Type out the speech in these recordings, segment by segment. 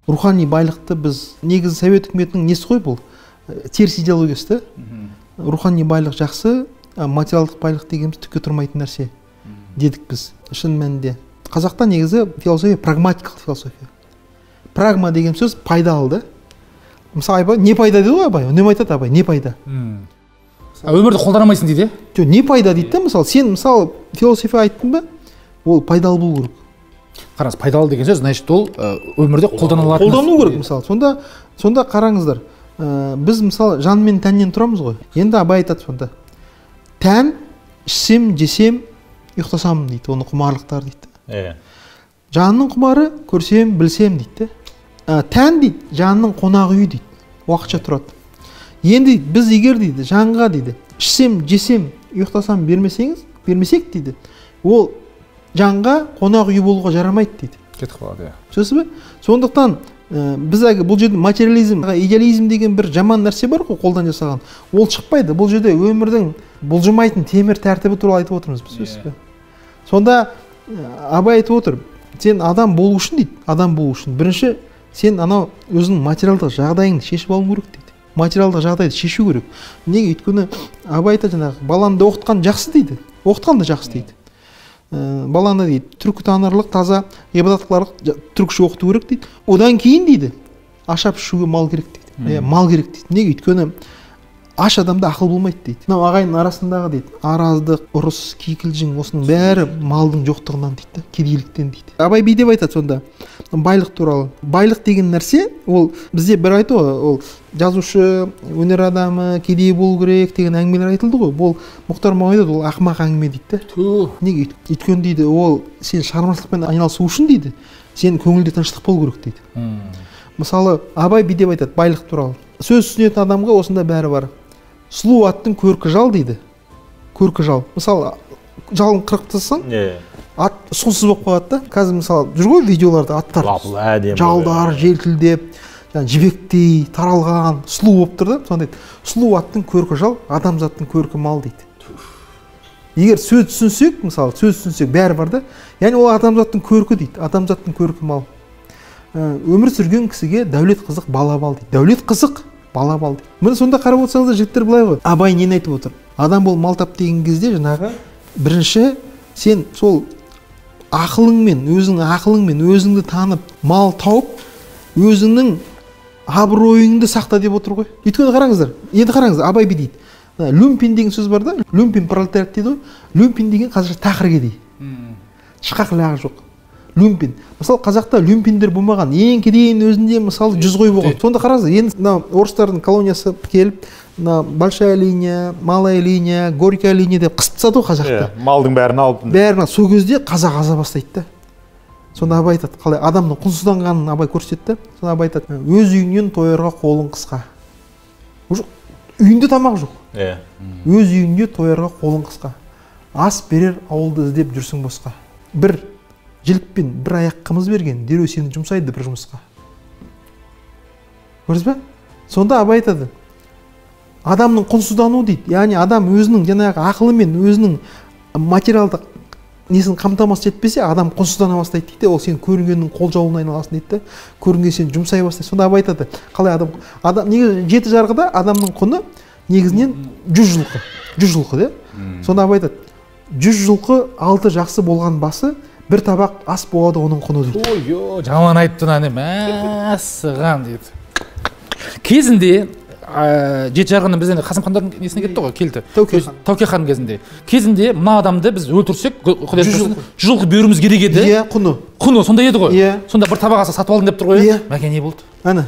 Рухани байлықты біз негізі совет үкіметінің несі ғой бұл? Теріс идеологиясы да. Рухани байлық жақсы, материалдық байлық дегеніміз түкке тұрмайтын нәрсе дедік біз. Шын мәнінде. Қазақта негізі философия прагматикалық философия. Прагма деген сөз пайдалы да. Мысалы Абай не пайда дейді ғой Абай? Үнемі айтады Абай, не пайда? Өмірді қолданамайсың дейді. Жоқ, не пайда дейді да, мысалы сен мысалы философия айттың ба? Ол пайдалы болу керек. Қараңыз, пайдалы деген сөз, значит, ол өмірде қолданылатын. Қолдану керек мысалы. Сонда қараңыздар. Біз мысалы жан мен тәннен тұрамыз ғой. Енді Абай айтады сонда. Тән ішсем, жесем, ұйықтасам дейді. Оны құмарлықтар дейді. Жанның құмары көрсем, білсем дейді. Тән дейді, жанның қонақ үйі дейді. Уақытша тұрады. Енді біз егер дейді, жанға дейді, ішсем, жесем, ұйықтасам бермесек дейді. Ол жанға қонақ үйі болуға жарамайды дейді. Кетіп қалады. Сөзсіз бе? Сондықтан біз бұл жерде материализм, идеализм деген бір жаман нәрсе бар ғой, қолдан жасаған. Ол шықпайды. Бұл жерде өмірдің бұлжымайтын темір тәртібі туралы айтып отырмыз біз, сөзсіз бе? Сонда Абай айтып отыр, сен адам болу үшін дейді, адам болу үшін бірінші сен анау өзіңнің материалдық жағдайыңды шешіп алу керек дейді. Материалдық жағдайды шешу керек. Неге? Өйткені Абай айтады жаңағы, баланы оқытқан жақсы дейді. Оқытқан да жақсы дейді. Баланы дейді, түркі танарлық, таза, ғибадат қыларлық түркше оқыту керек дейді. Одан кейін дейді, ашап ішуге мал керек дейді. Мал керек дейді. Неге? Өйткені аш адамда ақыл болмайды дейді. Мынау ағайын арасындағы дейді, араздық, ұрыс, кикілжің, осының бәрі малдың жоқтығынан дейді, кедейліктен дейді. Абай би деп айтады сонда, байлық туралы. Байлық деген нәрсе, ол бізде бір айтты ғой, ол жазушы, өнер адамы, кедей болу керек деген әңгімелер айтылды ғой. Бұл Мұхтар Мағауинов ол ақымақ әңгіме дейді. Неге? Өйткені дейді, ол сен шығармашылықпен айналысу үшін дейді, сен көңілде тыныштық болу керек дейді. Мысалы, Абай би деп айтады байлық туралы. Сөз түсінетін адамға осында бәрі бар. Сұлу аттың көркі жал дейді. Көркі жал. Мысалы, жалын қырып тастасаң, ат сұлсыз болып қалады да. Қазір мысалы жүр ғой видеоларда аттар жалдар желкілдеп, жібектей таралған, сұлу болып тұр да. Сонда сұлу аттың көркі жал, адамзаттың көркі мал дейді. Егер сөз түсінсек, мысалы сөз түсінсек бәрі бар да. Яғни ол адамзаттың көркі дейді. Адамзаттың көркі мал. Өмір сүрген кісіге дәулет қызық, бала бал дейді. Дәулет қызық, бала бал дейді. Міне сонда қарап отырсаңыздар жігіттер былай ғой. Абай нені айтып отыр? Адам бол мал тап деген кезде жаңағы бірінші сен сол ақылыңмен, өзіңнің ақылыңмен өзіңді танып, мал тауып, өзіңнің абыройыңды сақта деп отыр ғой. Өйткені қараңыздар. Енді қараңыздар, Абай би дейді. Люмпин деген сөз бар да. Люмпин пролетариат дейді ғой. Люмпин деген қазақша тақыр кедей. Шықақ лағы жоқ. Люмпин. Мысалы қазақта люмпиндер болмаған. Ең кедейдің өзінде мысалы 100 қой болған. Сонда қараңыздар, енді мына орыстардың колониясы келіп, мына большая линия, малая линия, горькая линия деп қысып тастады ғой қазақта. Малдың бәрін алып. Бәрін сол кезде қазақ аза бастайды да. Сонда Абай айтады, қалай адамның құнсызданғанын Абай көрсетті. Сонда Абай айтады, өз үйіңнен тойырға қолың қысқа. Үйінде тамақ жоқ. Өз үйінде тойырға қолың қысқа. Ас берер ауылды іздеп жүрсің босқа. Бір жілікпен бір аяқ қымыз берген, дереу сені жұмсайды бір жұмысқа. Көрдіңіз бе? Сонда Абай айтады, адамның құнсыздану дейді. Яғни адам өзінің жаңағы ақылымен, өзінің материалдық несін қамтамасыз етпесе, адам құнсыздана бастайды дейді. Ол сен көрінгеннің қол жауына айналасың дейді. Көрінген сен жұмсай бастайды. Сонда Абай айтады, қалай адам негізі 7 жарғыда адамның құны негізінен 100 жылқы. 100 жылқы де. Сонда Абай айтады, 100 жылқы 6 жақсы болған басы бір табақ ас болады оның құны дейді. Ой, жаман айтты нәне, мәссіған дейді. Кезінде 7 жарғыны біз енді Қасым хандардың несіне кетті ғой, келді. Тәуке хан кезінде. Кезінде мына адамды біз өлтірсек, 100 жылқы беруіміз керек еді. Иә, құны. Құны сонда еді ғой. Сонда бір табақ аса сатып алдым деп тұр ғой. Мәке не болды? Ана.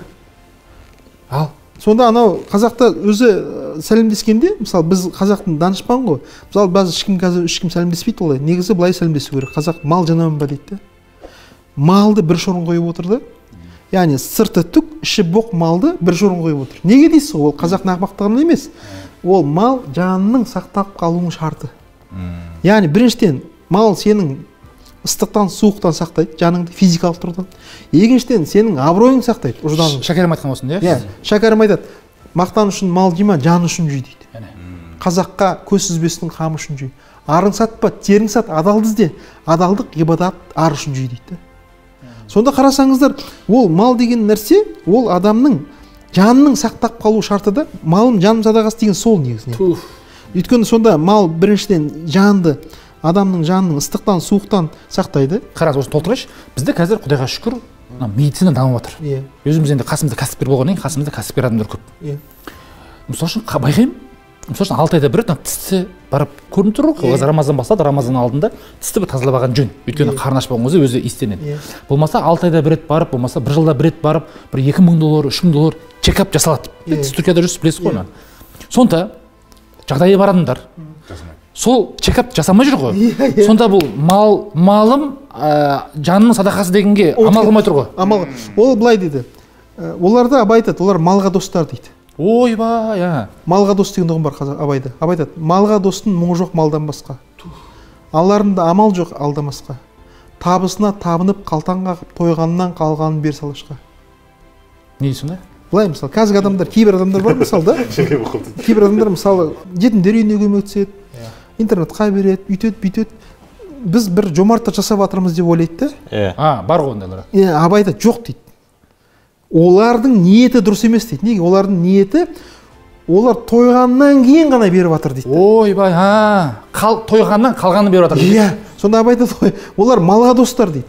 Ал. Сонда анау қазақта өзі сәлемдескенде, мысалы біз қазақтың данышпан ғой. Мысалы бәз ешкім сәлемдеспейді олай. Негізі былай сәлемдесу керек. Қазақ мал жанамын ба дейді. Малды бір шорын қойып отырды. Яғни сырты түк, іші боқ малды бір шорын қойып отыр. Неге дейсіз? Ол қазақтың ақымақтығынан емес. Ол мал жанының сақтап қалуының шарты. Яғни біріншіден мал сенің ыстықтан, суықтан сақтайды, жаныңды физикалық тұрғыдан. Екіншіден сенің абыройыңды сақтайды, ұжданың. Шәкәрім айтқан осында, иә? Шәкәрім айтады, мақтан үшін мал жема, жан үшін жей дейді. Қазаққа көз сүзбестің қамы үшін жей. Арың сатпа, терің сат, адалды ізде. Адалдық, ғибадат ар үшін жей дейді. Сонда қарасаңыздар, ол мал деген нәрсе, ол адамның жанының сақтап қалу шарты да, малым жаным садағасы деген сол негізінен. Өйткені сонда мал біріншіден жанды, адамның жанының ыстықтан, суықтан сақтайды. Қараңыз, осы толтырайыншы. Бізде қазір Құдайға шүкір, медицина дамып жатыр. Өзіміз енді қасымызда кәсіпкер болғаннан кейін қасымызда кәсіпкер адамдар көп. Мысалы үшін байқаймын, мысалы үшін 6 айда бір рет тісті барып көрініп тұр ғой. Қазір Рамазан басталды, Рамазан алдында тісті бір тазалап алған жөн. Өйткені қарны ашпаған өзі иістенеді. Болмаса 6 айда бір рет барып, болмаса бір жылда бір рет барып, бір 2000 доллар, 3000 доллар чекап жасалады. Сіз Түркияда жүрсіз, білесіз ғой оны. Сонда жағдайы бар адамдар сол чекап жасамай жүр ғой. Сонда бұл малым жанның садақасы дегенге амал қылмай тұр ғой. Амал. Ол былай дейді. Оларда Абай айтады, олар малға достар дейді. Ойбай, малға дос деген ұғым бар Абайда. Абай айтады, малға достың мұңы жоқ малдан басқа. Аларында амал жоқ алдамасқа. Табысына табынып қалтан қағып, тойғаннан қалғанын бер салышқа. Не сонда? Былай мысалы, қазіргі адамдар, кейбір адамдар бар мысалы да. Кейбір адамдар мысалы жетімдер үйіне көмектеседі, интернетқа береді, үйтеді, бүйтеді. Біз бір жомарттық жасап жатырмыз деп ойлайды да. Бар ғой ондайлар. Абайда жоқ дейді. Олардың ниеті дұрыс емес дейді. Неге? Олардың ниеті олар тойғаннан кейін ғана беріп жатыр дейді. Ойбай, тойғаннан қалғанын беріп жатыр дейді. Сонда Абай айтады, олар малға достар дейді.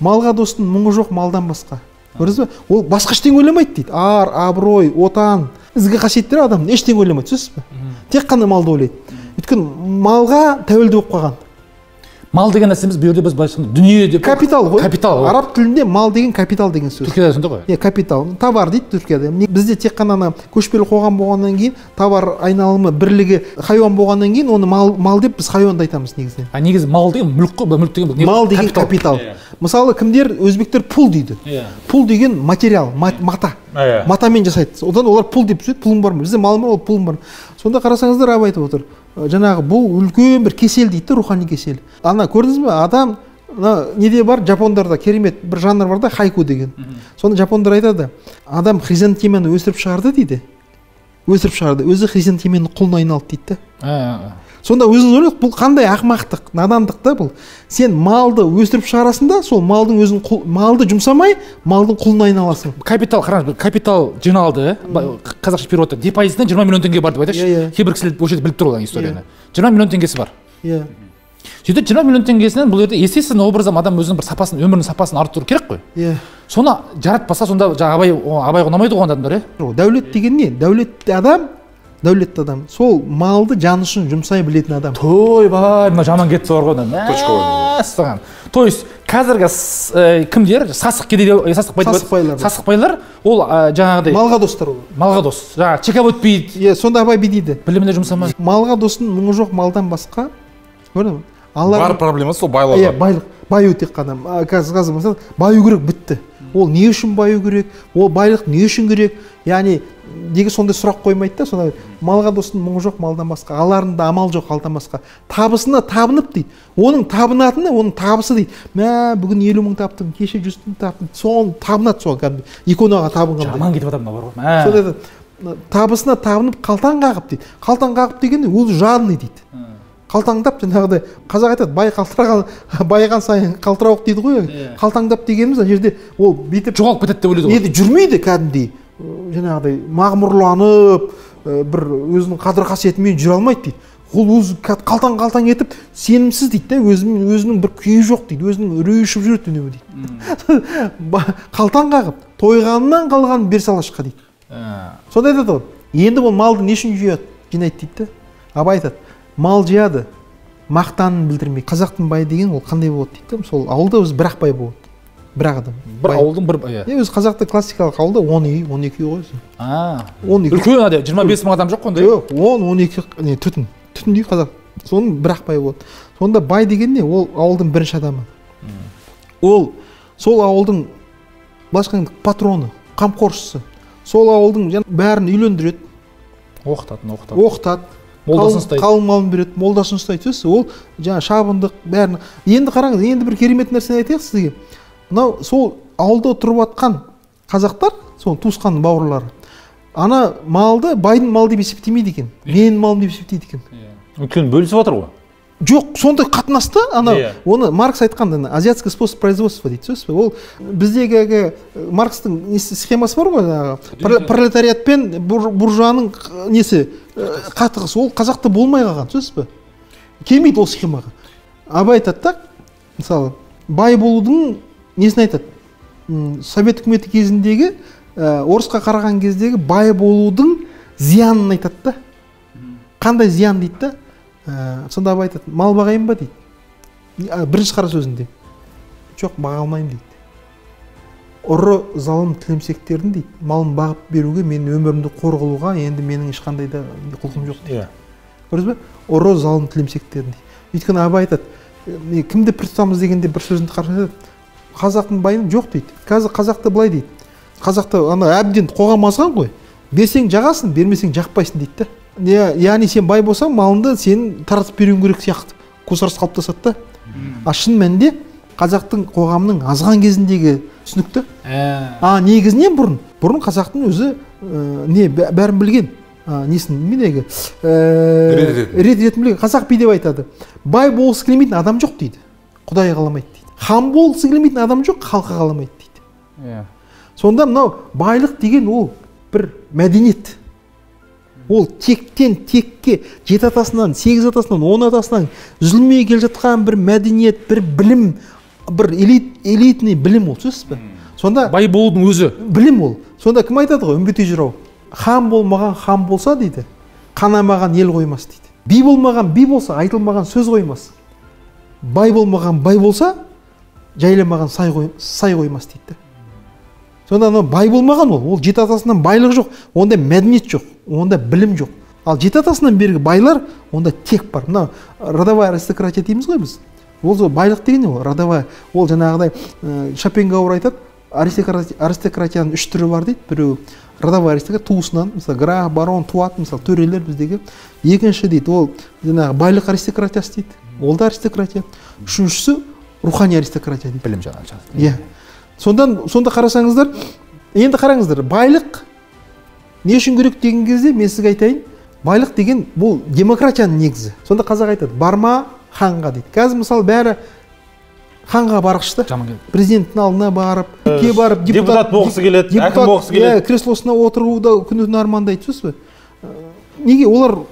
Малға достың мұңы жоқ малдан басқа. Көрдіңіз бе? Ол басқа ештеңе ойламайды дейді. Ар, абырой, отан, ізгі қасиеттер адам ештеңе ойламайды, түсінесіз бе? Тек қана малды ойлайды. Өйткені малға тәуелді болып қалған. Мал деген нәрсеміз бұл жерде біз былайша дүние деп. Капитал ғой. Капитал. Араб тілінде мал деген капитал деген сөз. Түркияда сонда ғой. Капитал. Товар дейді Түркияда. Бізде тек қана көшпелі қоғам болғаннан кейін, товар айналымы бірлігі хайуан болғаннан кейін, оны мал деп біз хайуанды айтамыз негізінен. Негізі мал деген мүлік қой, мүлік деген мал деген капитал. Мысалы, кімдер өзбектер пул дейді. Пул деген материал, мата. Матамен жасайды. Одан олар пул деп сөйлейді, пулым бар ма? Бізде мал ма, ол пулым бар. Сонда қарасаңыздар, Абай айтып отыр. Жаңағы бұл үлкен бір кесел дейді, рухани кесел. Ана көрдіңіз бе, адам неде бар, жапондарда керемет бір жанр бар да, хайку деген. Соны жапондар айтады, адам хризантеманы өсіріп шығарды дейді. Өсіріп шығарды, өзі хризантеманың құлына айналды дейді. Сонда өзіңіз ойлаңыз, бұл қандай ақымақтық, надандық та бұл. Сен малды өсіріп шығарасың да, сол малдың өзін малды жұмсамай, малдың құлына айналасың. Капитал, қараңыз, капитал жиналды, қазақша переводта депозитінен 20 миллион теңге бар деп айтайықшы. Кейбір кісілер осы жерде біліп тұр ол историяны. 20 миллион теңгесі бар. Сөйтіп 20 миллион теңгесінен бұл жерде естественно образом адам өзінің бір сапасын, өмірінің сапасын арттыру керек қой. Соны жаратпаса, сонда Абайға ұнамайды ғой адамдар, Дәулет деген не? Дәулетті адам, сол малды жаны үшін жұмсай білетін адам. Тойбай, мына жаман кетті бар ғой. Мәссаған. То есть қазіргі кімдер? Сасықбайлар, ол жаңағыдай малға достар ол. Малға дос. Жаңағы чекап өтпейді. Сонда Абай дейді. Біліміне жұмсамай. Малға достың мұңы жоқ малдан басқа. Көрдің бе? Бар проблема сол байлық. Байлық. Баю тек қана. Қазір мысалы баю керек бітті. Ол не үшін баю керек? Ол байлық не үшін керек? Яғни неге сондай сұрақ қоймайды да, сонда малға достың мұңы жоқ малдан басқа, аларында амал жоқ алдан басқа. Табысына табынып дейді. Оның табынатыны, оның табысы дейді. Мә, бүгін 50 мың таптым, кеше 100 мың таптым. Соны табынады соған кәдімгі. Иконаға табынғандай. Жаман кетіп жатыр бар ғой. Сонда табысына табынып қалтан қағып дейді. Қалтан қағып дегенде ол жадный дейді. Қалтаңдап, жаңағыдай қазақ айтады, бай қалтыраған, байыған сайын қалтырауық дейді ғой. Қалтаңдап дегеніміз ана жерде ол бүйтіп жоғалып кетеді деп ойлайды ғой. Жүрмейді кәдімгідей. Жаңағыдай мағмұрланып, бір өзінің қадір қасиетімен жүре алмайды дейді. Ол өзі қалтаң етіп, сенімсіз дейді да, өзінің бір күйі жоқ дейді, өзінің үрейі ұшып жүреді үнемі дейді. Қалтаң қағып, тойғанынан қалған бер салашқа дейді. Сонда айтады ғой, енді бұл малды не үшін жинайды дейді да. Абай айтады, мал жияды, мақтанын білдірмей. Қазақтың байы деген ол қандай болады дейді. Сол ауылда өзі бір-ақ бай болады. Бір-ақ адам. Бір ауылдың бір бай. Өзі қазақта классикалық ауылда 10 үй, 12 үй ғой. 12. Үлкен ade 25 мың адам жоқ қой ондай. Жоқ, 10-12 түтін үй қазақ. Соның бір-ақ бай болады. Сонда бай деген не? Ол ауылдың бірінші адамы. Ол сол ауылдың басқа патроны, қамқоршысы. Сол ауылдың бәрін үйлендіреді. Оқытады. Молдасын ұстайды. Қалың малын береді, молдасын ұстайды. Ол жаңа шабындық бәрін. Енді қараңыз, енді бір керемет нәрсені айтайық сізге. Мынау сол ауылда тұрып жатқан қазақтар, сол туысқан бауырлары. Ана малды байдың малы деп есептемейді екен. Менің малым деп есептейді екен. Өйткені бөлісіп жатыр ғой. жоқ, сондай қатынаста ана оны Маркс айтқан азиатский способ производства дейді, сөз бе? Ол біздегі Маркстың схемасы бар ғой, жаңағы пролетариат пен буржуаның несі қақтығысы, ол қазақта болмай қалған, сөз бе? Келмейді ол схемаға. Абай айтады да, мысалы, бай болудың несін айтады? Совет үкіметі кезіндегі орысқа қараған кездегі бай болудың зиянын айтады да. Қандай зиян дейді да? Сонда абай айтады, мал бағайын ба дейді. Бірінші қара сөзінде. Жоқ, баға алмаймын дейді. Ұры залым тілемсектердің дейді, малын бағып беруге, мен өмірімді қор қылуға енді менің ешқандай да құлқым жоқ дейді. Көрдіңіз бе? Ұры залым тілемсектердің дейді. Өйткені абай айтады, кімді пір тұтамыз дегенде бір сөзінде қарсы айтады, қазақтың байын жоқ дейді. Қазір қазақта былай дейді. Қазақта ана әбден қоғам азған ғой. Берсең жағасың, бермесең жақпайсың дейді да. Яғни сен бай болсаң, малыңды сен таратып беруің керек сияқты көзқарас қалыптасады да. А шын мәнінде қазақтың қоғамның азған кезіндегі түсінікті. Негізінен бұрын қазақтың өзі бәрін білген. Несін менегі ретін білген. Қазақ би деп айтады. Бай болғысы келмейтін адам жоқ дейді. Құдай қаламайды дейді. Хан болғысы келмейтін адам жоқ, халқы қаламайды дейді. Сонда мынау байлық деген ол бір мәдениет. Ол тектен текке, 7 атасынан, 8 атасынан, 10 атасынан үзілмей келе жатқан бір мәдениет, бір білім, бір элитный білім ол, сөзсіз бе? Сонда бай болудың өзі білім ол. Сонда кім айтады ғой, үмбетей жырау? Хан болмаған хан болса дейді, қанамаған ел қоймас дейді. Би болмаған би болса, айтылмаған сөз қоймас. Бай болмаған бай болса, жайламаған сай қоймас дейді. Сонда бай болмаған ол 7 атасынан байлық жоқ, онда мәдениет жоқ, онда білім жоқ. Ал 7 атасынан бергі байлар, онда тек бар. Мына родовая аристократия дейміз ғой біз. Ол байлық деген ол, родовая. Ол жаңағыдай Шопенгауэр айтады, аристократияның 3 түрі бар дейді. Біреу родовая аристократия туысынан, мысалы граф, барон, туат, мысалы төрелер біздегі. Екінші дейді, ол жаңағы байлық аристократиясы дейді. Ол да аристократия. Үшіншісі рухани аристократия дейді. Білім жағынан. Иә. Сонда қарасаңыздар, енді қараңыздар, байлық не үшін керек деген кезде мен сізге айтайын, байлық деген бұл демократияның негізі. Сонда қазақ айтады, барма ханға дейді. Қазір мысалы бәрі ханға барғышты. Президенттің алдына барып, депутат болғысы келеді, әкім болғысы келеді. Креслосына отыруда күні армандайды, сөз бе? Неге олар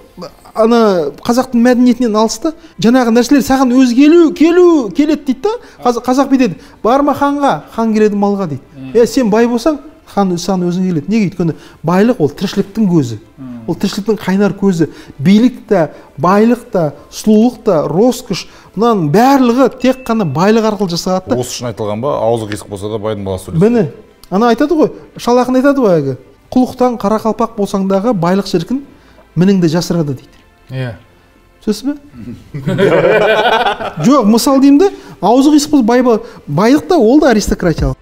ана қазақтың мәдениетінен алысты, жаңағы нәрселер саған өз келеді дейді да. Қазақ бедеді, барма ханға, хан келеді малға дейді. Сен бай болсаң, хан саған өзің келеді. Неге? Өйткені байлық ол тіршіліктің көзі. Ол тіршіліктің қайнар көзі. Билік та, байлық та, сұлулық та, роскош, мұның барлығы тек қана байлық арқылы жасалады да. Осы үшін айтылған ба, аузы қисық болса да байдың баласы өледі. Міне, ана айтады ғой, Шал ақын айтады ғой әлгі. Құлықтан қарақалпақ болсаңдағы байлық шіркін мініңді жасырады дейді. Сөз бе? Жоқ, мысал деймін де, аузы қисық болса байлық та ол да аристократиялық.